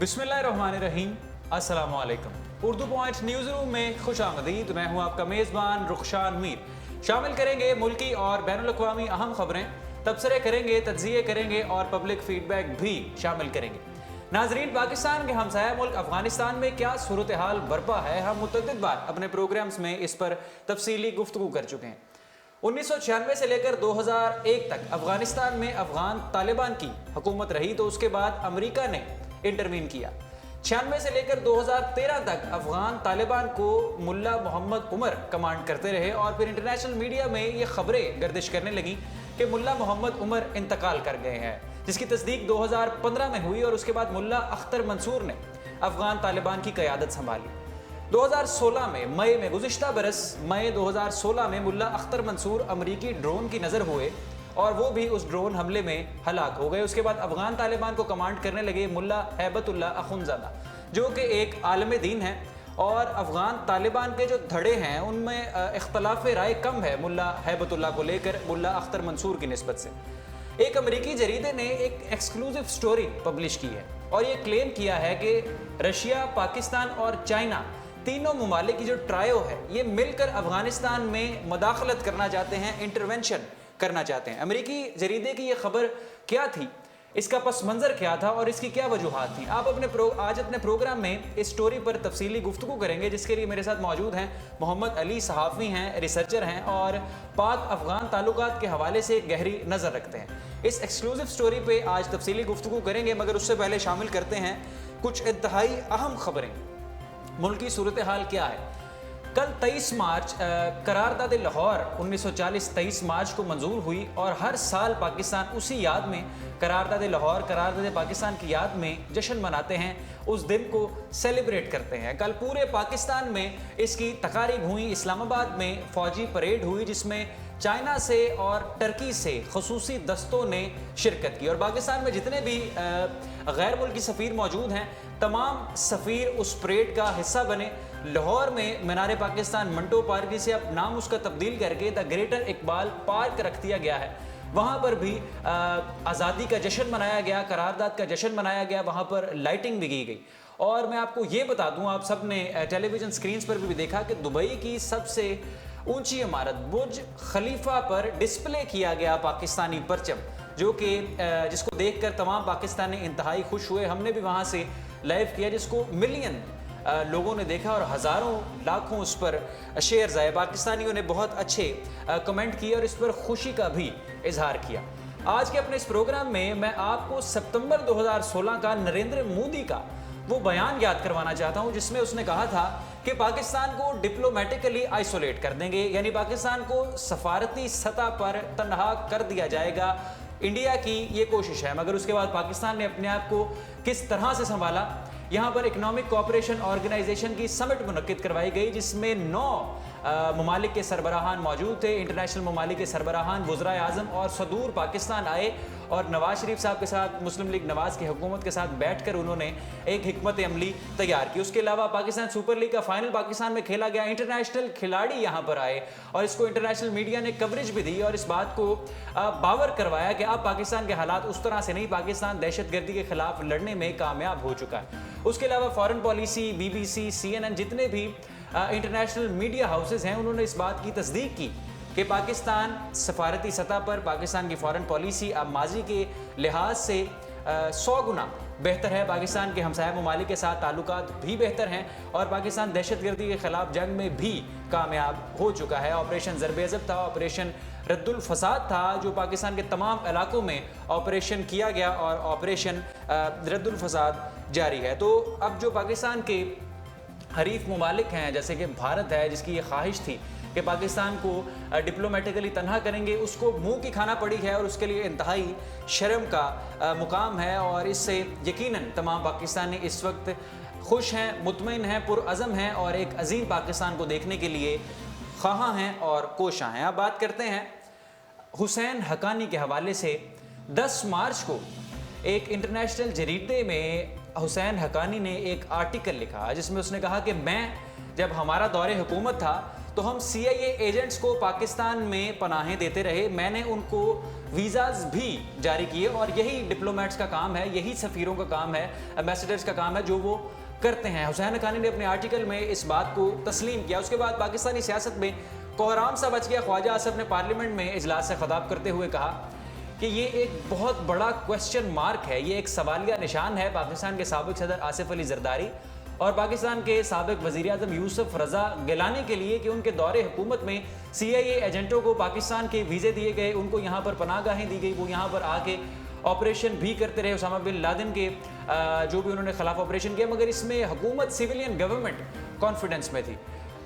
बिस्मिल्लाहिर्रहमानिर्रहीम, अस्सलाम वालेकुम। उर्दू पॉइंट न्यूज़ रूम में खुश आमदीद। मैं हूँ आपका मेज़बान रुखशान मीर। शामिल करेंगे मुल्की और बैनुल-अक़वामी अहम खबरें, तबसरे करेंगे, तज्ज़िये करेंगे और पब्लिक फ़ीडबैक भी शामिल करेंगे। नाज़रीन, पाकिस्तान के हमसाया मुल्क अफ़गानिस्तान में क्या सूरत हाल बरपा है, हम मुतअद्दिद बार अपने प्रोग्राम्स में इस पर तफसीली गुफ्तगू कर चुके हैं। 1996 से लेकर 2001 तक अफगानिस्तान में अफगान तालिबान की हुकूमत रही, तो उसके बाद अमेरिका ने इंटरवीन किया। 96 से लेकर 2013 तक अफगान तालिबान को मुल्ला मोहम्मद उमर कमांड करते रहे और फिर इंटरनेशनल मीडिया में ये खबरें गर्दिश करने लगी कि मुल्ला मोहम्मद उमर इंतकाल कर गए हैं, जिसकी तस्दीक 2015 में हुई और उसके बाद मुल्ला अख्तर मंसूर ने अफगान तालिबान की क़यादत संभाली। 2016 में मई में गुज़िश्ता बरस मई 2016 में मुल्ला अख्तर मंसूर अमरीकी ड्रोन की नज़र हुए और वो भी उस ड्रोन हमले में हलाक हो गए। उसके बाद अफगान तालिबान को कमांड करने लगे मुल्ला हैबतुल्लाह अखुंज़ादा, जो कि एक आलम दीन है और अफगान तालिबान के जो धड़े हैं उनमें इख्तलाफ राय कम है मुल्ला हैबतुल्लाह को लेकर मुल्ला अख्तर मंसूर की निस्बत से। एक अमरीकी जरीदे ने एक एक्सक्लूसिव स्टोरी पब्लिश की है और ये क्लेम किया है कि रशिया, पाकिस्तान और चाइना, तीनों ममालिक की जो ट्रायो है, ये मिलकर अफगानिस्तान में मदाखलत करना चाहते हैं, इंटरवेंशन करना चाहते हैं। अमेरिकी जरीदे की ये खबर क्या थी, इसका पस मंज़र क्या था और इसकी क्या वजूहात थी, आप आज अपने प्रोग्राम में इस स्टोरी पर तफसीली गुफ्तगू करेंगे, जिसके लिए मेरे साथ मौजूद हैं मोहम्मद अली, सहाफ़ी हैं, रिसर्चर हैं और पाक अफगान ताल्लुकात के हवाले से गहरी नज़र रखते हैं। इस एक्सक्लूसिव स्टोरी पर आज तफसीली गुफ्तगू करेंगे, मगर उससे पहले शामिल करते हैं कुछ इंतहाई अहम खबरें। मुल्क की सूरत हाल क्या है? कल 23 मार्च करारदाद लाहौर 1940 23 मार्च को मंजूर हुई और हर साल पाकिस्तान उसी याद में करारदाद लाहौर, करारदाद पाकिस्तान की याद में जश्न मनाते हैं, उस दिन को सेलिब्रेट करते हैं। कल पूरे पाकिस्तान में इसकी तकारीब हुई। इस्लामाबाद में फ़ौजी परेड हुई जिसमें चाइना से और टर्की से खसूसी दस्तों ने शिरकत की और पाकिस्तान में जितने भी गैर मुल्की सफ़ीर मौजूद हैं, तमाम सफ़ीर उस परेड का हिस्सा बने। लाहौर में मीनार पाकिस्तान मंटो पार्क, जिसे अब नाम उसका तब्दील करके द ग्रेटर इकबाल पार्क रख दिया गया है, वहाँ पर भी आज़ादी का जश्न मनाया गया, करारदाद का जश्न मनाया गया, वहाँ पर लाइटिंग भी की गई। और मैं आपको ये बता दूँ, आप सब ने टेलीविज़न स्क्रीन्स पर भी देखा कि दुबई की सबसे ऊंची इमारत बुर्ज खलीफा पर डिस्प्ले किया गया पाकिस्तानी परचम, जो कि जिसको देखकर तमाम पाकिस्तानी इंतहाई खुश हुए। हमने भी वहाँ से लाइव किया, जिसको मिलियन लोगों ने देखा और हज़ारों लाखों उस पर शेयर्स आए। पाकिस्तानियों ने बहुत अच्छे कमेंट किए और इस पर खुशी का भी इजहार किया। आज के अपने इस प्रोग्राम में मैं आपको सितंबर 2016 का नरेंद्र मोदी का वो बयान याद करवाना चाहता हूं, जिसमें उसने कहा था कि पाकिस्तान को डिप्लोमेटिकली आइसोलेट कर देंगे, यानी पाकिस्तान को सफारती सतह पर तनहा कर दिया जाएगा। इंडिया की ये कोशिश है, मगर उसके बाद पाकिस्तान ने अपने आप को किस तरह से संभाला। यहाँ पर इकनॉमिक कोऑपरेशन ऑर्गेनाइजेशन की समिट मुनक्किद करवाई गई, जिसमें 9 ममालिक के सरबराहान मौजूद थे। इंटरनेशनल ममालिक के सरबराहान, वज़राए आज़म और सदूर पाकिस्तान आए और नवाज शरीफ साहब के साथ, मुस्लिम लीग नवाज की हुकूमत के साथ बैठकर उन्होंने एक हिकमत अमली तैयार की। उसके अलावा पाकिस्तान सुपर लीग का फाइनल पाकिस्तान में खेला गया। इंटरनेशनल खिलाड़ी यहाँ पर आए और इसको इंटरनेशनल मीडिया ने कवरेज भी दी और इस बात को बावर करवाया कि अब पाकिस्तान के हालात उस तरह से नहीं, पाकिस्तान दहशतगर्दी के खिलाफ लड़ने में कामयाब हो चुका है। उसके अलावा फॉरेन पॉलिसी, BBC, CNN, जितने भी इंटरनेशनल मीडिया हाउसेज हैं, उन्होंने इस बात की तस्दीक की कि पाकिस्तान सफारती सतह पर पाकिस्तान की फॉरेन पॉलिसी अब माजी के लिहाज से 100 गुना बेहतर है। पाकिस्तान के हमसाया ममालिक के साथ ताल्लुकात भी बेहतर हैं और पाकिस्तान दहशतगर्दी के खिलाफ जंग में भी कामयाब हो चुका है। ऑपरेशन ज़रब-ए-अज़ब था, ऑपरेशन रद्दुल फसाद था, जो पाकिस्तान के तमाम इलाकों में ऑपरेशन किया गया और ऑपरेशन रद्दुल फसाद जारी है। तो अब जो पाकिस्तान के हरीफ ममालिक हैं, जैसे कि भारत है, जिसकी ये ख्वाहिश थी कि पाकिस्तान को डिप्लोमेटिकली तनहा करेंगे, उसको मुंह की खाना पड़ी है और उसके लिए इंतहाई शर्म का मुकाम है। और इससे यकीनन तमाम पाकिस्तानी इस वक्त खुश हैं, मुतमईन हैं, पुरअज़म हैं और एक अजीम पाकिस्तान को देखने के लिए ख्वाहां हैं और कोशां हैं। अब बात करते हैं हुसैन हक्कानी के हवाले से। 10 मार्च को एक इंटरनेशनल जरीदे में हुसैन हक्कानी ने एक आर्टिकल लिखा, जिसमें उसने कहा कि मैं जब हमारा दौरे हुकूमत था तो हम CIA एजेंट्स को पाकिस्तान में पनाहें देते रहे, मैंने उनको वीज़ाज भी जारी किए और यही डिप्लोमेट्स का काम है, यही सफ़ीरों का काम है, एम्बेसडर्स का काम है जो वो करते हैं। हुसैन हक्कानी ने अपने आर्टिकल में इस बात को तस्लीम किया। उसके बाद पाकिस्तानी सियासत में कोहराम सा बच गया। ख्वाजा आसिफ ने पार्लियामेंट में इजलास से खिताब करते हुए कहा कि ये एक बहुत बड़ा क्वेश्चन मार्क है, ये एक सवालिया निशान है पाकिस्तान के साबिक सदर आसिफ अली जरदारी और पाकिस्तान के साबिक वज़ीर आज़म यूसुफ रज़ा गिलानी के लिए कि उनके दौरे हुकूमत में CIA एजेंटों को पाकिस्तान के वीज़े दिए गए, उनको यहाँ पर पनाहगाहें दी गई, वो यहाँ पर आके ऑपरेशन भी करते रहे उसामा बिन लादेन के जो भी उन्होंने खिलाफ ऑपरेशन किया, मगर इसमें हुकूमत सिविलियन गवर्नमेंट कॉन्फिडेंस में थी।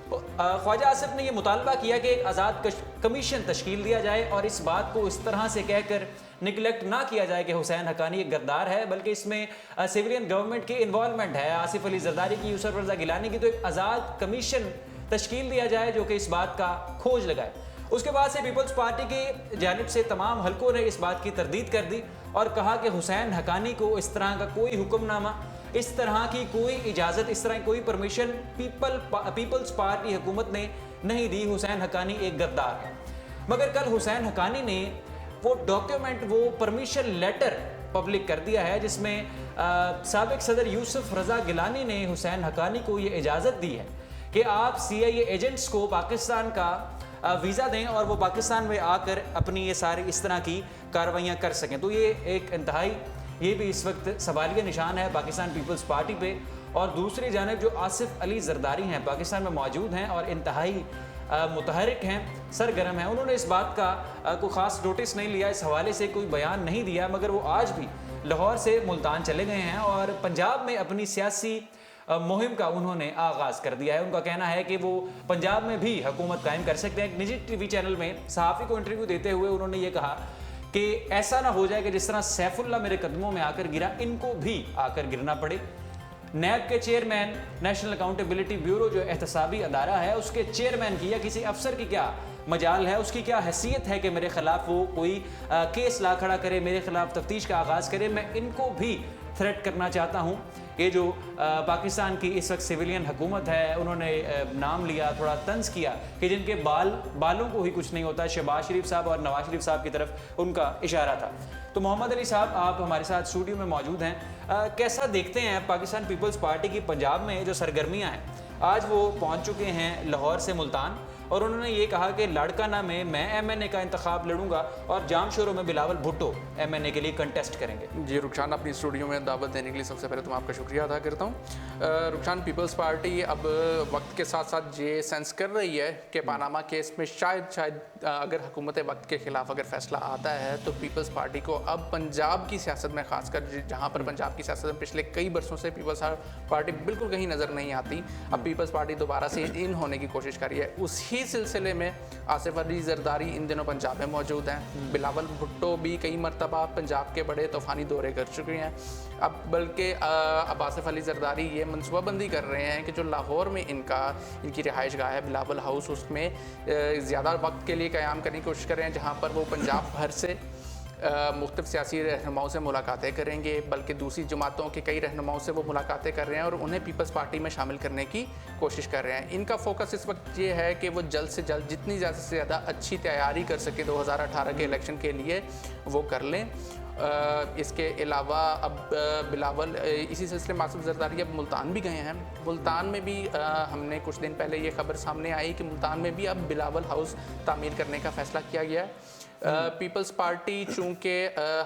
ख्वाजा आसिफ ने यह मुतालबा किया कि एक आज़ाद कमीशन तश्कील दिया जाए और इस बात को इस तरह से कहकर निगलेक्ट ना किया जाए कि हुसैन हक्कानी एक गद्दार है, बल्कि इसमें सिविलियन गवर्नमेंट की इन्वॉल्वमेंट है, आसिफ अली जरदारी की, यूसुफ रज़ा गिलानी की, तो एक आज़ाद कमीशन तश्कील दिया जाए जो कि इस बात का खोज लगाए। उसके बाद से पीपल्स पार्टी की जानिब से तमाम हलकों ने इस बात की तरदीद कर दी और कहा कि हुसैन हक्कानी को इस तरह का कोई हुक्मनामा, इस तरह की कोई इजाज़त, इस तरह की कोई परमिशन पीपल्स पार्टी हुकूमत ने नहीं दी। हुसैन हक्कानी एक गद्दार है। मगर कल हुसैन हक्कानी ने वो डॉक्यूमेंट, वो परमिशन लेटर पब्लिक कर दिया है जिसमें साबिक सदर यूसुफ रज़ा गिलानी ने हुसैन हक्कानी को ये इजाज़त दी है कि आप CIA एजेंट्स को पाकिस्तान का वीज़ा दें और वो पाकिस्तान में आकर अपनी ये सारी इस तरह की कार्रवाइयाँ कर सकें। तो ये एक इंतहाई, ये भी इस वक्त सवालिया निशान है पाकिस्तान पीपल्स पार्टी पे। और दूसरी जानिब जो आसिफ अली जरदारी हैं, पाकिस्तान में मौजूद हैं और इंतहाई मुतहरिक हैं, सरगर्म हैं, उन्होंने इस बात का कोई ख़ास नोटिस नहीं लिया, इस हवाले से कोई बयान नहीं दिया, मगर वो आज भी लाहौर से मुल्तान चले गए हैं और पंजाब में अपनी सियासी मुहिम का उन्होंने आगाज़ कर दिया है। उनका कहना है कि वो पंजाब में भी हुकूमत कायम कर सकते हैं। एक निजी TV चैनल में सहाफ़ी को इंटरव्यू देते हुए उन्होंने ये कहा कि ऐसा ना हो जाए कि जिस तरह सैफुल्ला मेरे कदमों में आकर गिरा, इनको भी आकर गिरना पड़े। नैब के चेयरमैन, नेशनल अकाउंटेबिलिटी ब्यूरो जो एहतसाबी अदारा है, उसके चेयरमैन की या किसी अफसर की क्या मजाल है, उसकी क्या हैसियत है कि मेरे खिलाफ वो कोई केस ला खड़ा करे, मेरे खिलाफ तफ्तीश का आगाज़ करे। मैं इनको भी थ्रेट करना चाहता हूँ। ये जो पाकिस्तान की इस वक्त सिविलियन हुकूमत है, उन्होंने नाम लिया, थोड़ा तंज किया कि जिनके बालों को ही कुछ नहीं होता, शहबाज शरीफ साहब और नवाज शरीफ साहब की तरफ उनका इशारा था। तो मोहम्मद अली साहब, आप हमारे साथ स्टूडियो में मौजूद हैं। कैसा देखते हैं पाकिस्तान पीपल्स पार्टी की पंजाब में जो सरगर्मियाँ हैं? आज वो पहुँच चुके हैं लाहौर से मुल्तान और उन्होंने ये कहा कि लाड़काना में मैं MNA का इंतखाब लड़ूंगा और जामशोरों में बिलावल भुट्टो MNA के लिए कंटेस्ट करेंगे। जी रुखसान, अपनी स्टूडियो में दावत देने के लिए सबसे पहले तो मैं आपका शुक्रिया अदा करता हूँ। रुखसान, पीपल्स पार्टी अब वक्त के साथ साथ ये सेंस कर रही है कि पानामा केस में शायद अगर हुकूमत वक्त के ख़िलाफ़ अगर फैसला आता है तो पीपल्स पार्टी को अब पंजाब की सियासत में, ख़ासकर जहाँ पर पंजाब की सियासत में पिछले कई बरसों से पीपल्स पार्टी बिल्कुल कहीं नज़र नहीं आती, अब पीपल्स पार्टी दोबारा से इन होने की कोशिश कर रही है। उसी सिलसिले में आसिफ अली जरदारी इन दिनों पंजाब में मौजूद हैं। बिलावल भुट्टो भी कई मरतबा पंजाब के बड़े तूफ़ानी दौरे कर चुके हैं। अब बल्कि अब आसिफ अली जरदारी ये मनसूबाबंदी कर रहे हैं कि जो लाहौर में इनकी रिहाइश गाह है बिलावल हाउस, उसमें ज़्यादा वक्त के लिए क़याम करने की कोशिश कर रहे हैं, जहाँ पर वो पंजाब भर से मुख्तलिफ सियासी रहनुमाओं से मुलाकातें करेंगे, बल्कि दूसरी जमातों के कई रहनुमाओं से वो मुलाकातें कर रहे हैं और उन्हें पीपल्स पार्टी में शामिल करने की कोशिश कर रहे हैं। इनका फोकस इस वक्त ये है कि वो जल्द से जल्द जितनी ज़्यादा से ज़्यादा अच्छी तैयारी कर सके 2018 के इलेक्शन के लिए वो कर लें। इसके अलावा अब बिलावल इसी सिलसिले में आसिफ जरदारी अब मुल्तान भी गए हैं। मुल्तान में भी हमने कुछ दिन पहले ये खबर सामने आई कि मुल्तान में भी अब बिलावल हाउस तामीर करने का फ़ैसला किया गया है। पीपल्स पार्टी चूँकि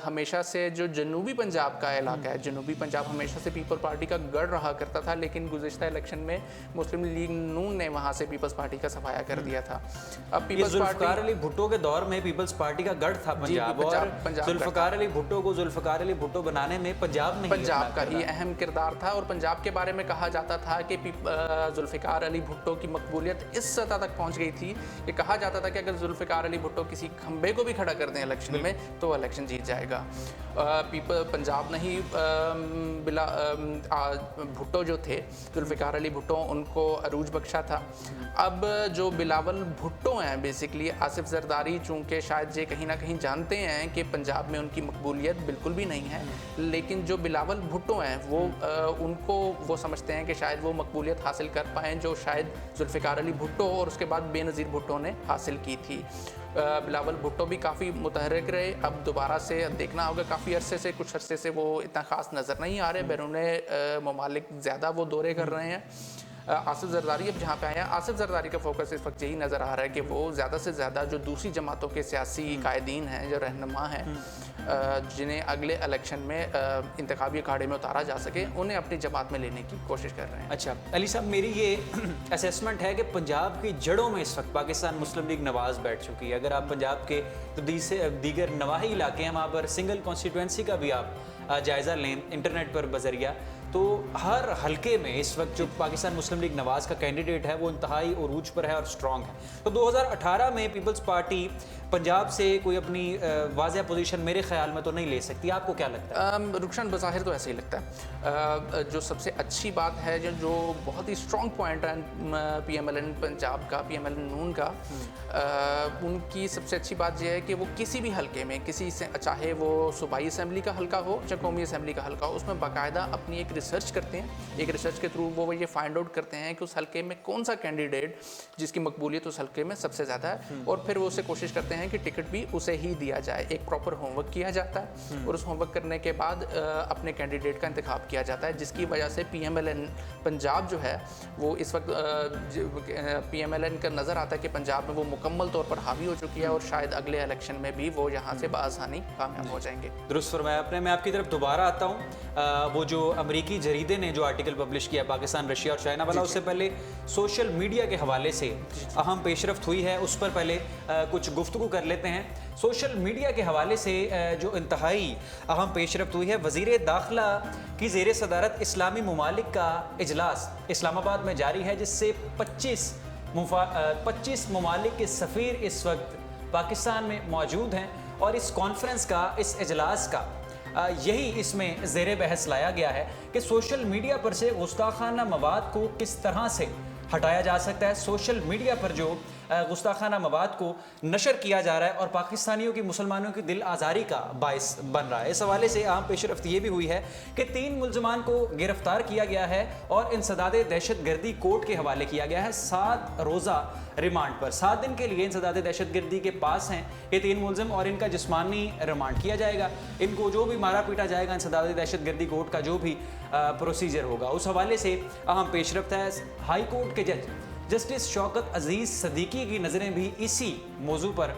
हमेशा से जो जनूबी पंजाब का इलाका है, जनूबी पंजाब हमेशा से पीपल्स पार्टी का गढ़ रहा करता था, लेकिन गुज़िश्ता इलेक्शन में मुस्लिम लीग नून ने वहाँ से पीपल्स पार्टी का सफाया कर दिया था। अब पीपल्स जुल्फ़िकार अली भुट्टो के दौर में पीपल्स पार्टी का गढ़ था पंजाब, और जुल्फ़िकार अली भुट्टो को जुल्फ़िकार अली भुट्टो बनाने में पंजाब का ही अहम किरदार था। और पंजाब के बारे में कहा जाता था कि जुल्फ़िकार अली भुट्टो की मकबूलियत इस सतह तक पहुँच गई थी कि कहा जाता था कि अगर जुल्फ़िकार अली भुट्टो किसी खंबे को भी खड़ा कर दें इलेक्शन में तो इलेक्शन जीत जाएगा। पंजाब नहीं, भुट्टो जो थे, जुल्फ़िकार अली भुट्टो, उनको अरूज बख्शा था। अब जो बिलावल भुट्टो हैं बेसिकली, आसिफ जरदारी, चूँकि शायद ये कहीं ना कहीं जानते हैं कि पंजाब में उनकी मकबूलियत बिल्कुल भी नहीं है, लेकिन जो बिलावल भुट्टो हैं वो उनको वो समझते हैं कि शायद वो मकबूलियत हासिल कर पाएँ जो शायद जुल्फ़िकार अली भुट्टो और उसके बाद बेनज़ीर भुट्टो ने हासिल की थी। बिलावल भुट्टो भी काफ़ी मुतहर्रिक रहे। अब दोबारा से देखना होगा, काफ़ी अरसे से, कुछ अरसे से वो इतना ख़ास नज़र नहीं आ रहे, बैरून ममालिक ज़्यादा वो दौरे कर रहे हैं। आसिफ जरदारी अब जहाँ पे आए हैं, आसिफ जरदारी का फोकस इस वक्त यही नज़र आ रहा है कि वो ज़्यादा से ज़्यादा जो दूसरी जमातों के सियासी कायदीन हैं, जो रहनुमा हैं, जिन्हें अगले इलेक्शन में इंतखाबी अखाड़े में उतारा जा सके, उन्हें अपनी जमात में लेने की कोशिश कर रहे हैं। अच्छा अली साहब, मेरी ये असेसमेंट है कि पंजाब की जड़ों में इस वक्त पाकिस्तान मुस्लिम लीग नवाज़ बैठ चुकी है। अगर आप पंजाब के तो दीगर नवाही इलाके हैं, वहाँ पर सिंगल कॉन्स्टिट्यूंसी का भी आप जायज़ा लें इंटरनेट पर बजरिया, तो हर हलके में इस वक्त जो पाकिस्तान मुस्लिम लीग नवाज़ का कैंडिडेट है वो इंतहाई उरूज पर है और स्ट्रॉन्ग है। तो 2018 में पीपल्स पार्टी पंजाब से कोई अपनी वाज़ेह पोजीशन मेरे ख्याल में तो नहीं ले सकती। आपको क्या लगता है? रुखसान, बज़ाहिर तो ऐसे ही लगता है। जो सबसे अच्छी बात है, जो बहुत ही स्ट्रॉन्ग पॉइंट है PMLN पंजाब का, PMLN नून का, उनकी सबसे अच्छी बात यह है कि वो किसी भी हलके में, किसी से, चाहे वो सूबाई असम्बली का हलका हो चाहे कौमी असम्बली का हलका हो, उसमें बाकायदा अपनी एक रिसर्च करते हैं। एक रिसर्च के थ्रू वो ये फाइंड आउट करते हैं कि उस हलके में कौन सा कैंडिडेट जिसकी मकबूलियत उस हलके में सबसे ज़्यादा है, और फिर वो उसे कोशिश करते हैं कि टिकट भी उसे ही दिया जाए। एक प्रॉपर होमवर्क किया जाता है और उस होमवर्क करने के बाद अपने कैंडिडेट का इंतखाब किया जाता है, जिसकी वजह से PMLN पंजाब जो है वो इस वक्त PMLN का नज़र आता है कि पंजाब में वो मुकम्मल तौर पर हावी हो चुकी है और शायद अगले इलेक्शन में भी वो यहाँ से बआसानी कामयाब हो जाएंगे। दुरुस्त फरमाया आपने। मैं आपकी तरफ दोबारा आता हूँ। वो जो अमेरिकी जरीदे ने जो आर्टिकल पब्लिश किया पाकिस्तान, रशिया और चाइना वाला, उससे पहले सोशल मीडिया के हवाले से अहम पेशरफ्त हुई है, उस पर पहले कुछ गुफ्तगू कर लेते हैं। सोशल मीडिया के हवाले से जो इंतहाई अहम पेशरफ्त हुई है, वज़ीर दाखिला की ज़ेर सदारत इस्लामी ममालिक का इजलास इस्लामाबाद में जारी है, जिससे 25 ममालिक के सफ़ीर इस वक्त पाकिस्तान में मौजूद हैं और इस कॉन्फ्रेंस का, इस इजलास का यही इसमें ज़ेर बहस लाया गया है कि सोशल मीडिया पर से गुस्ताखाना मवाद को किस तरह से हटाया जा सकता है। सोशल मीडिया पर जो गुस्ताखाना मवाद को नशर किया जा रहा है और पाकिस्तानियों की, मुसलमानों की दिल आज़ारी का बायस बन रहा है। इस हवाले से आम पेशरफ्त ये भी हुई है कि 3 मुलजमान को गिरफ्तार किया गया है और इंसदाद दहशत गर्दी कोर्ट के हवाले किया गया है 7 रोज़ा रिमांड पर। 7 दिन के लिए इंसदाद दहशत गर्दी के पास हैं ये 3 मुलजिम और इनका जिस्मानी रिमांड किया जाएगा। इनको जो भी मारा पीटा जाएगा, इंसदाद दहशत गर्दी कोर्ट का जो भी प्रोसीजर होगा, उस हवाले से अहम पेशरफ्त है। हाई कोर्ट के जज जस्टिस शौकत अजीज़ सदीकी की नज़रें भी इसी मौजू पर,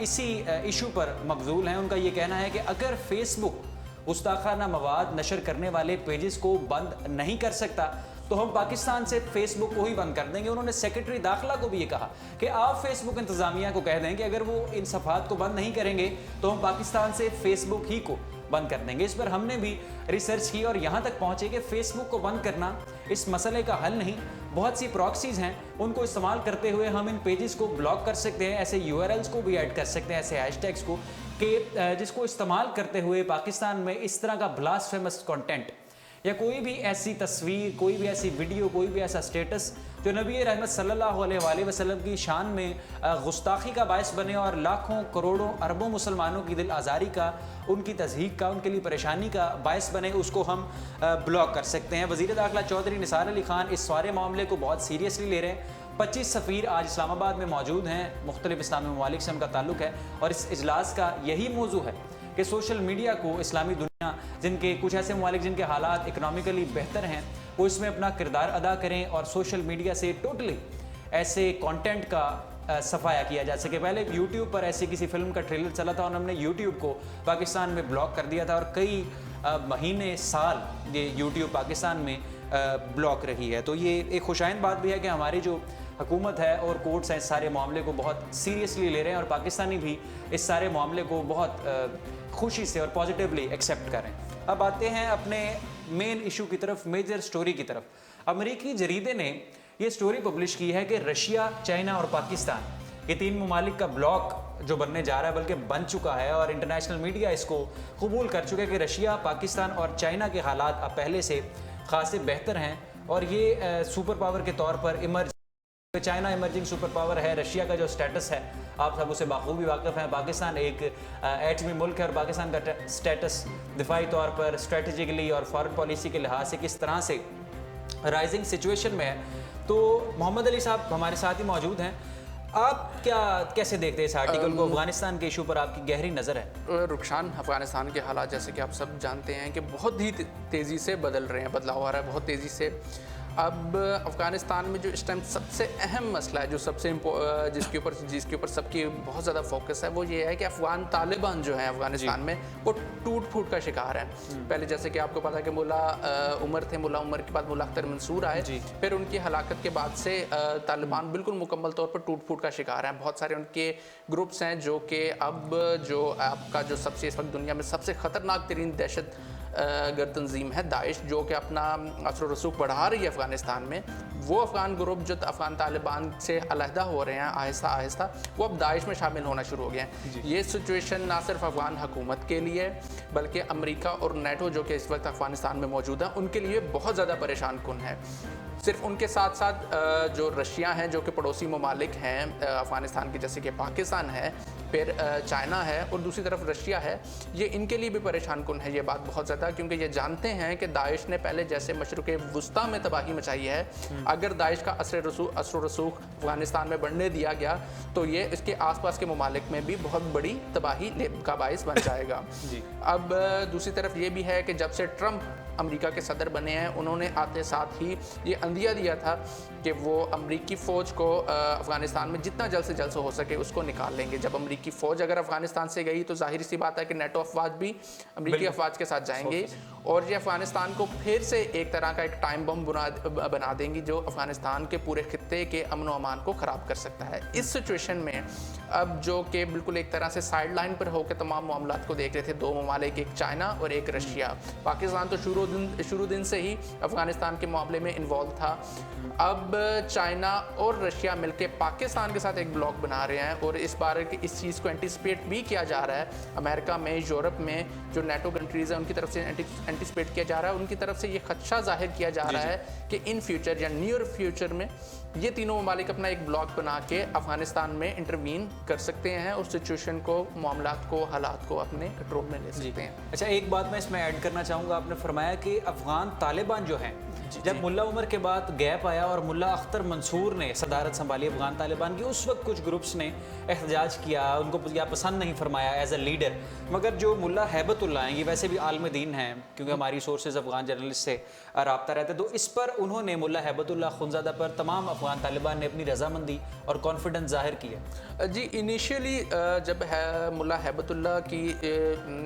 इसी इशू पर मबजूल हैं। उनका ये कहना है कि अगर फेसबुक गुस्ताखाना मवाद नशर करने वाले पेजेस को बंद नहीं कर सकता तो हम पाकिस्तान से फेसबुक को ही बंद कर देंगे। उन्होंने सेक्रेटरी दाखिला को भी ये कहा कि आप फेसबुक इंतज़ामिया को कह दें कि अगर वो इन सफ़ात को बंद नहीं करेंगे तो हम पाकिस्तान से फेसबुक ही को बंद कर देंगे। इस पर हमने भी रिसर्च की और यहाँ तक पहुँचे कि फेसबुक को बंद करना इस मसले का हल नहीं। बहुत सी प्रॉक्सीज़ हैं, उनको इस्तेमाल करते हुए हम इन पेजेस को ब्लॉक कर सकते हैं, ऐसे URLs को भी ऐड कर सकते हैं, ऐसे हैशटैग्स को, कि जिसको इस्तेमाल करते हुए पाकिस्तान में इस तरह का ब्लास्फेमस कंटेंट या कोई भी ऐसी तस्वीर, कोई भी ऐसी वीडियो, कोई भी ऐसा स्टेटस जो नबी रहमत सल्लल्लाहु अलैहि वसल्लम की शान में गुस्ताखी का बायस बने और लाखों करोड़ों अरबों मुसलमानों की दिल आज़ारी का, उनकी तज़हीक का, उनके लिए परेशानी का बायस बने, उसको हम ब्लॉक कर सकते हैं। वज़ीर दाखिला चौधरी निसार अली खान इस सारे मामले को बहुत सीरियसली ले रहे हैं। 25 सफ़ीर आज इस्लामाबाद में मौजूद हैं, मुख्तलिफ इस्लामी ममालिक से उनका ताल्लुक़ है और इस इजलास का यही मौजू है कि सोशल मीडिया को इस्लामी दुनिया, जिनके कुछ ऐसे ममालिक जिनके हालात इकनॉमिकली बेहतर हैं, वो इसमें अपना किरदार अदा करें और सोशल मीडिया से टोटली ऐसे कंटेंट का सफाया किया जा सके। पहले यूट्यूब पर ऐसी किसी फिल्म का ट्रेलर चला था और हमने यूट्यूब को पाकिस्तान में ब्लॉक कर दिया था और कई महीने, साल ये यूट्यूब पाकिस्तान में ब्लॉक रही है। तो ये एक खुशाइंद बात भी है कि हमारी जो हुकूमत है और कोर्ट्स हैं इस सारे मामले को बहुत सीरियसली ले रहे हैं और पाकिस्तानी भी इस सारे मामले को बहुत खुशी से और पॉजिटिवली एक्सेप्ट करें। अब आते हैं अपने मेन इशू की तरफ, मेजर स्टोरी की तरफ। अमेरिकी जरीदे ने ये स्टोरी पब्लिश की है कि रशिया, चाइना और पाकिस्तान, ये 3 ममालिक का ब्लॉक जो बनने जा रहा है बल्कि बन चुका है और इंटरनेशनल मीडिया इसको कबूल कर चुका है कि रशिया, पाकिस्तान और चाइना के हालात अब पहले से खासे बेहतर हैं और ये सुपर पावर के तौर पर चाइना इमर्जिंग सुपर पावर है। रशिया का जो स्टेटस है आप सब उसे बाखूबी वाकिफ़ हैं। पाकिस्तान एक एटमी मुल्क है और पाकिस्तान का स्टेटस दिफाई तौर पर, स्ट्रेटजिकली और फॉरेन पॉलिसी के लिहाज से किस तरह से राइजिंग सिचुएशन में है। तो मोहम्मद अली साहब हमारे साथ ही मौजूद हैं। आप कैसे देखते हैं इस आर्टिकल को? अफगानिस्तान के इशू पर आपकी गहरी नज़र है। रुखसान, अफगानिस्तान के हालात जैसे कि आप सब जानते हैं कि बहुत ही तेज़ी से बदल रहे हैं, बदलाव आ रहा है बहुत तेज़ी से। अब अफ़गानिस्तान में जो इस टाइम सबसे अहम मसला है, जो सबसे जिसके ऊपर सबकी बहुत ज़्यादा फोकस है, वो ये है कि अफ़गान तालिबान जो है अफ़गानिस्तान में वो टूट फूट का शिकार है। पहले जैसे कि आपको पता है कि मुल्ला उमर थे, मुल्ला उमर के बाद मुल्ला अख्तर मंसूर आए, फिर उनकी हलाकत के बाद से तालिबान बिल्कुल मुकम्मल तौर पर टूट फूट का शिकार है। बहुत सारे उनके ग्रुप्स हैं जो कि अब जो आपका जो सबसे इस वक्त दुनिया में सबसे ख़तरनाक तरीन दहशत गर्द तंजीम है दाइश, जो कि अपना असर रसूख बढ़ा रही है अफ़गानिस्तान में, वो अफ़गान ग्रुप जो अफ़गान तालिबान से अलहदा हो रहे हैं आहिस्ता आहिस्ता, वो अब दाइश में शामिल होना शुरू हो गए हैं। ये सिचुएशन ना सिर्फ अफ़गान हुकूमत के लिए बल्कि अमेरिका और नेटो जो कि इस वक्त अफ़गानिस्तान में मौजूद है उनके लिए बहुत ज़्यादा परेशान कुन है। सिर्फ उनके साथ साथ जो रशिया हैं जो कि पड़ोसी ममालिक हैं अफ़गानिस्तान के, जैसे कि पाकिस्तान है, फिर चाइना है और दूसरी तरफ रशिया है, ये इनके लिए भी परेशान कुन है ये बात बहुत ज़्यादा, क्योंकि ये जानते हैं कि दाइश ने पहले जैसे मशरक़ वुस्ता में तबाही मचाई है, अगर दाइश का असर रसूख अफ़गानिस्तान में बढ़ने दिया गया तो ये इसके आसपास के ममालिक में भी बहुत बड़ी तबाही का बाइस बन जाएगा। अब दूसरी तरफ ये भी है कि जब से ट्रंप अमेरिका के सदर बने हैं, उन्होंने आते साथ ही ये अंदिया दिया था कि वो अमेरिकी फ़ौज को अफ़गानिस्तान में जितना जल्द से जल्द हो सके उसको निकाल लेंगे। जब अमेरिकी फ़ौज अगर अफ़गानिस्तान से गई तो जाहिर सी बात है कि नेटो अफवाज भी अमेरिकी अफवाज के साथ जाएंगे और ये अफ़गानिस्तान को फिर से एक तरह का एक टाइम बम बना देंगी जो अफ़गानिस्तान के पूरे खित्ते के अमन व अमान को ख़राब कर सकता है। इस सिचुएशन में अब जो कि बिल्कुल एक तरह से साइड लाइन पर होकर तमाम मामला को देख रहे थे दो ममालिक, एक चाइना और एक रशिया। पाकिस्तान तो शुरू दिन से ही अफ़गानिस्तान के मामले में इन्वॉल्व था। अब चाइना और रशिया मिलकर पाकिस्तान के साथ एक ब्लॉक बना रहे हैं और इस बार इस चीज़ को एंटिसिपेट भी किया जा रहा है। अमेरिका में, यूरोप में जो नेटो कंट्रीज़ हैं उनकी तरफ से एंटिसिपेट किया जा रहा है, उनकी तरफ से ये खदशा जाहिर किया जा रहा है कि इन फ्यूचर या नियर फ्यूचर में ये तीनों ममालिक अपना एक ब्लॉक बना के अफ़गानिस्तान में इंटरवीन कर सकते हैं और सिचुएशन को, मामलात को, हालात को अपने कंट्रोल में ले सकते हैं। अच्छा, एक बात मैं इसमें ऐड करना चाहूँगा। आपने फरमाया कि अफ़गान तालिबान जो हैं, जब मुल्ला उमर के बाद गैप आया और मुल्ला अख्तर मंसूर ने सदारत संभाली अफ़गान तालिबान की, उस वक्त कुछ ग्रुप्स ने एहतजाज किया, उनको या पसंद नहीं फरमाया एज अ लीडर। मगर जो मुल्ला हैबतुल्लाह हैं, ये वैसे भी आलम दीन हैं क्योंकि हमारी सोर्सेज अफ़गान जर्नलिस्ट से रब्ता रहता है, तो इस पर उन्होंने मुल्ला हैबतुल्लाह खुनज़ादा पर तमाम अफ़गान तालिबान ने अपनी रजामंदी और कॉन्फिडेंस जाहिर किया। जी, इनिशियली जब मुल्ला हैबतुल्लाह की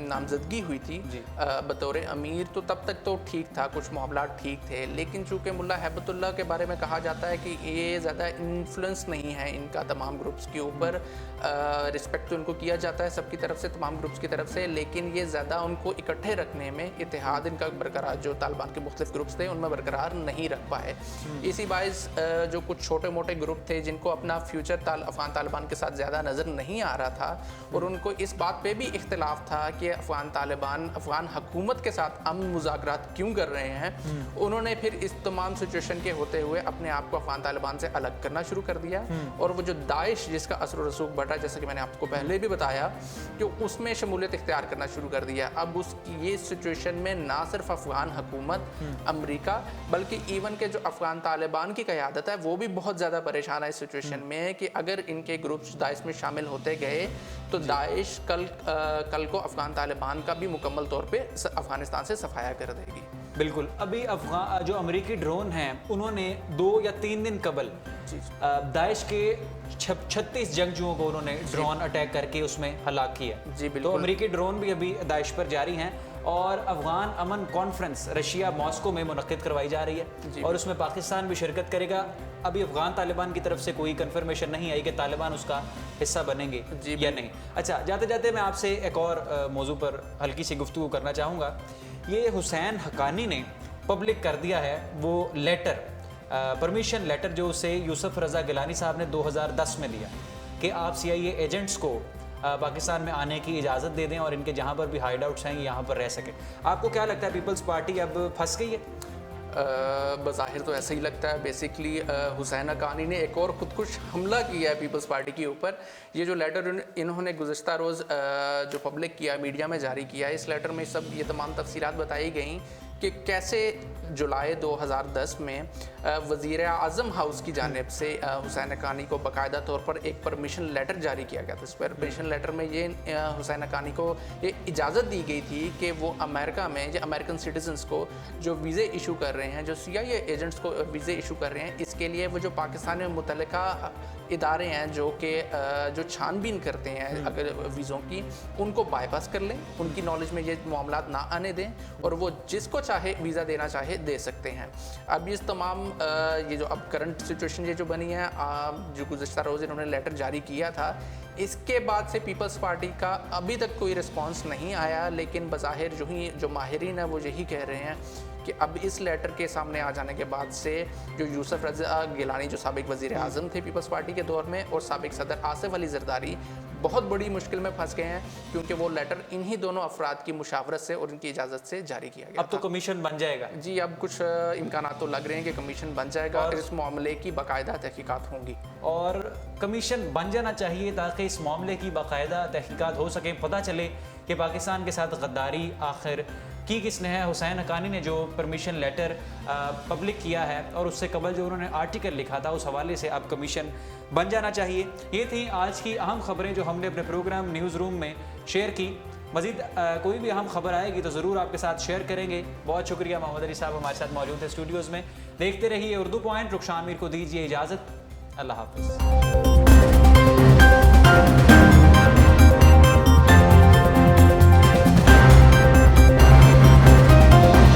नामजदगी हुई थी बतौर अमीर, तो तब तक तो ठीक था, कुछ मामला ठीक थे, लेकिन चूँकि मुल्ला हैबतुल्लाह के बारे में कहा जाता है कि ये ज़्यादा इन्फ्लुएंस नहीं है इनका तमाम ग्रुप्स के ऊपर, रिस्पेक्ट तो उनको किया जाता है सबकी तरफ से, तमाम ग्रुप्स की तरफ से, लेकिन ये ज़्यादा उनको इकट्ठे रखने में, इत्तेहाद इनका बरकरार, जो तालिबान के मुख्तलिफ ग्रुप्स थे उनमें बरकरार नहीं रख पाए। इसी बाइस जो कुछ छोटे मोटे ग्रुप थे जिनको अपना फ्यूचर अफ़गान तालिबान के साथ ज़्यादा नज़र नहीं आ रहा था और उनको इस बात पे भी इख्तिलाफ था कि अफ़गान तालिबान अफ़गान हुकूमत के साथ अमन मुज़ाकरात क्यों कर रहे हैं, उन्होंने फिर इस तमाम सिचुएशन के होते हुए अपने आप को अफ़गान तालिबान से अलग करना शुरू कर दिया और वो जो दाइश जिसका असर रसूख बढ़ा, जैसे कि मैंने आपको पहले भी बताया, कि उसमें शमूलियत इख्तियार करना शुरू कर दिया। अब उसकी ये सिचुएशन में ना सिर्फ अफ़गान हुकूमत, अमेरिका, बल्कि इवन के जो अफ़गान तालिबान की क़यादत है वो भी बहुत ज़्यादा परेशान है इस सिचुएशन में कि अगर इनके ग्रुप्स दाइश में शामिल होते गए तो दाइश कल को अफ़गान तालिबान का भी मुकम्मल तौर पे अफ़गानिस्तान से सफाया कर देगी। बिल्कुल। अभी अफ़गान जो अमेरिकी ड्रोन हैं उन्होंने 2 या 3 दिन कबल दाइश के 36 जंगजुओं को उन्होंने ड्रोन अटैक करके उसमें हलाक किया। जी बिल्कुल। तो अमेरिकी ड्रोन भी अभी दाइश पर जारी हैं और अफ़गान अमन कॉन्फ्रेंस रशिया मॉस्को में मुनक़्क़िद करवाई जा रही है और उसमें पाकिस्तान भी शिरकत करेगा। अभी अफ़गान तालिबान की तरफ से कोई कन्फर्मेशन नहीं आई कि तालिबान उसका हिस्सा बनेंगे या नहीं। अच्छा, जाते जाते मैं आपसे एक और मौजू पर हल्की सी गुफ्तगू करना चाहूँगा। ये हुसैन हक्कानी ने पब्लिक कर दिया है वो लेटर, परमिशन लेटर जो उसे यूसुफ रज़ा गिलानी साहब ने 2010 में दिया कि आप CIA एजेंट्स को पाकिस्तान में आने की इजाज़त दे दें और इनके जहाँ पर भी हाइड आउट्स हैं यहाँ पर रह सकें। आपको क्या लगता है पीपल्स पार्टी अब फंस गई है? बज़ाहिर तो ऐसा ही लगता है। बेसिकली हुसैन हक्कानी ने एक और ख़ुदकुश हमला किया है पीपल्स पार्टी के ऊपर। ये जो लेटर इन्होंने गुज़श्ता रोज़ जो पब्लिक किया, मीडिया में जारी किया, इस लेटर में ये तमाम तफसीलात बताई गई कि कैसे जुलाई 2010 में वज़ीर आज़म हाउस की जानिब से हुसैन हक्कानी को बाकायदा तौर पर एक परमिशन लेटर जारी किया गया था। इस परमिशन लेटर में ये हुसैन हक्कानी को ये इजाज़त दी गई थी कि वो अमेरिका में जो अमेरिकन सिटीजन्स को जो वीज़े इशू कर रहे हैं, जो CIA एजेंट्स को वीज़े इशू कर रहे हैं, इसके लिए वो जो पाकिस्तान में मुतल्लिका इदारे हैं जो छानबीन करते हैं अगर वीज़ों की, उनको बाईपास कर लें, उनकी नॉलेज में ये मामला ना आने दें और वो जिसको चाहे वीज़ा देना चाहे दे सकते हैं। अब इस तमाम ये जो अब करंट सिचुएशन ये जो बनी है, जो गुज़श्ता रोज़ इन्होंने लेटर जारी किया था, इसके बाद से पीपल्स पार्टी का अभी तक कोई रिस्पांस नहीं आया। लेकिन बज़ाहिर जो माहिरीन है वो यही कह रहे हैं कि अब इस लेटर के सामने आ जाने के बाद से जो यूसुफ रज़ा गिलानी जो साबिक वज़ीर आज़म थे पीपल्स पार्टी के दौर में, और साबिक सदर आसिफ अली ज़रदारी बहुत बड़ी मुश्किल में फंस गए हैं, क्योंकि वो लेटर इन्हीं दोनों अफराद की मुशावरत से और उनकी इजाज़त से जारी किया गया। अब तो कमीशन बन जाएगा जी, अब कुछ इम्कान तो लग रहे हैं कि कमीशन बन जाएगा और इस मामले की बाकायदा तहकीकात होंगी। और कमीशन बन जाना चाहिए ताकि इस मामले की बाकायदा तहकीकात हो सके, पता चले कि पाकिस्तान के साथ गद्दारी आखिर की किसने है। हुसैन हक्कानी ने जो परमिशन लेटर पब्लिक किया है और उससे कबल जो उन्होंने आर्टिकल लिखा था, उस हवाले से अब कमीशन बन जाना चाहिए। ये थी आज की अहम खबरें जो हमने अपने प्रोग्राम न्यूज़ रूम में शेयर की। मज़ीद कोई भी अहम खबर आएगी तो ज़रूर आपके साथ शेयर करेंगे। बहुत शुक्रिया, मोहम्मद अली साहब हमारे साथ मौजूद थे स्टूडियोज़ में। देखते रहिए उर्दू पॉइंट। रुखशान मीर को दीजिए इजाज़त। अल्लाह हाफ़िज़।